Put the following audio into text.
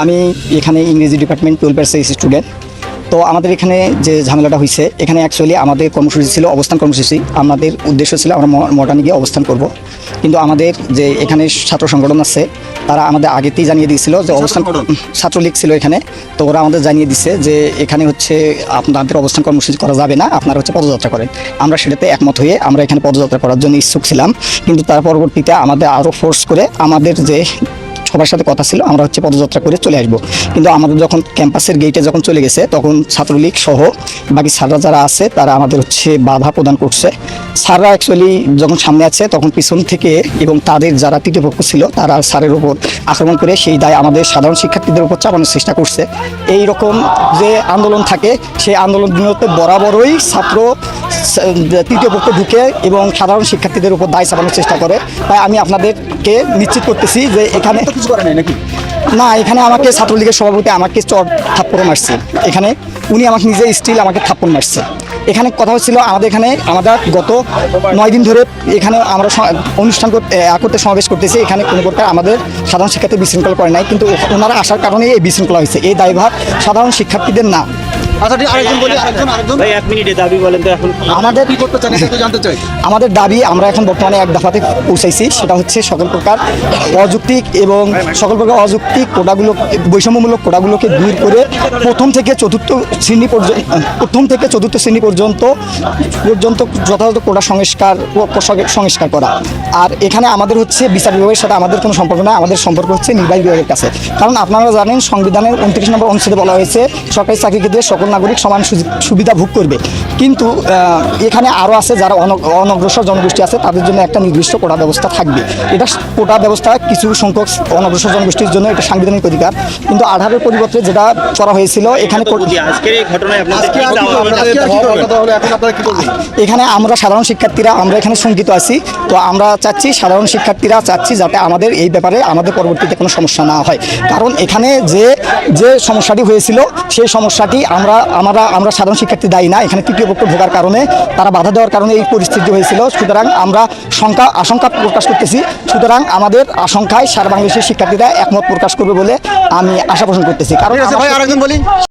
আমি এখানে ইংরেজি ডিপার্টমেন্ট 12 ইয়ার্সের স্টুডেন্ট। তো আমাদের এখানে যে ঝামেলাটা হয়েছে, এখানে অ্যাকচুয়ালি আমাদের কর্মসূচি ছিল অবস্থান কর্মসূচি। আমাদের উদ্দেশ্য ছিল আমরা মডার্নে গিয়ে অবস্থান করব, কিন্তু আমাদের যে এখানে ছাত্র সংগঠন আছে তারা আমাদের আগেতেই জানিয়ে দিয়েছিল যে অবস্থান ছাত্রলীগ ছিল এখানে। তো ওরা আমাদের জানিয়ে দিচ্ছে যে এখানে হচ্ছে আপনাদের অবস্থান কর্মসূচি করা যাবে না, আপনারা হচ্ছে পদযাত্রা করেন। আমরা সেটাতে একমত হয়ে আমরা এখানে পদযাত্রা করার জন্য ইচ্ছুক ছিলাম, কিন্তু তার পরবর্তীতে আমাদের আরও ফোর্স করে আমাদের যে সবার সাথে কথা ছিল আমরা হচ্ছে পদযাত্রা করে চলে আসবো। কিন্তু আমাদের যখন ক্যাম্পাসের গেটে যখন চলে গেছে তখন ছাত্রলীগ সহ বাকি স্যাররা যারা আছে তারা আমাদের হচ্ছে বাধা প্রদান করছে। স্যাররা অ্যাকচুয়ালি যখন সামনে আছে তখন পিছন থেকে এবং তাদের যারা তৃতীয় পক্ষ ছিল তারা স্যারের উপর আক্রমণ করে সেই দায় আমাদের সাধারণ শিক্ষার্থীদের উপর চাপানোর চেষ্টা করছে। এই রকম যে আন্দোলন থাকে সেই আন্দোলনগুলোতে বরাবরই ছাত্র তৃতীয় পক্ষ ঢুকে এবং সাধারণ শিক্ষার্থীদের উপর দায় চাপানোর চেষ্টা করে। তাই আমি আপনাদেরকে নিশ্চিত করতেছি যে এখানে কিছু করে নাই নাকি না, এখানে আমাকে ছাত্রলীগের সভাপতি আমাকে চট থাপ্পড় মারছে। এখানে উনি আমাকে নিজে স্টিল আমাকে থাপ্পড় মারছে। এখানে কথা হচ্ছিল আমাদের গত 9 দিন ধরে এখানে আমরা অনুষ্ঠান করতে সমাবেশ করতেছি। এখানে কোনো প্রকার আমাদের সাধারণ শিক্ষার্থী বিশৃঙ্খলা করে নাই, কিন্তু ওনারা আসার কারণে এই বিশৃঙ্খলা হয়েছে। এই দায়ভার সাধারণ শিক্ষার্থীদের না। আমাদের দাবি আমরা এখন বর্তমানে এক দফাতে পৌঁছাইছি, সেটা হচ্ছে সকল প্রকার অযৌক্তিক কোটাগুলো, বৈষম্যমূলক কোটাগুলোকে দূর করে প্রথম থেকে চতুর্থ শ্রেণী পর্যন্ত যথাযথ কোটা সংস্কার করা। আর এখানে আমাদের হচ্ছে বিচার বিভাগের সাথে আমাদের কোনো সম্পর্ক না, আমাদের সম্পর্ক হচ্ছে নির্বাহী বিভাগের কাছে। কারণ আপনারা জানেন সংবিধানের 29 নম্বর অনুচ্ছেদে বলা হয়েছে সরকারি চাকরি ক্ষেত্রে সকল নাগরিক সমান সুবিধা ভোগ করবে। কিন্তু এখানে আরও আছে যারা অনগ্রসর জনগোষ্ঠী আছে, তাদের জন্য একটা নির্দিষ্ট কোটা ব্যবস্থা থাকবে। এটা কোটা ব্যবস্থা কিছু সংখ্যক অনগ্রসর জনগোষ্ঠীর জন্য এটা সাংবিধানিক অধিকার, কিন্তু 18-এর পরিবর্তে যেটা করা হয়েছিল এখানে আমরা সাধারণ শিক্ষার্থীরা আমরা এখানে শঙ্কিত আছি। তো আমরা চাচ্ছি সাধারণ শিক্ষার্থীরা যাতে আমাদের এই ব্যাপারে আমাদের পরবর্তীতে কোনো সমস্যা না হয়। কারণ এখানে যে সমস্যাটি হয়েছিল সেই সমস্যাটি আমরা সাধারণ শিক্ষার্থী দায়ী না। এখানে তৃতীয় পক্ষ ঢোকার কারণে তারা বাধা দেওয়ার কারণে এই পরিস্থিতি হয়েছিল। সুতরাং আমরা আশঙ্কা প্রকাশ করতেছি। সুতরাং আমাদের আশঙ্কায় সারা বাংলাদেশের শিক্ষার্থীরা একমত প্রকাশ করবে বলে আমি আশা পোষণ করতেছি। কারণ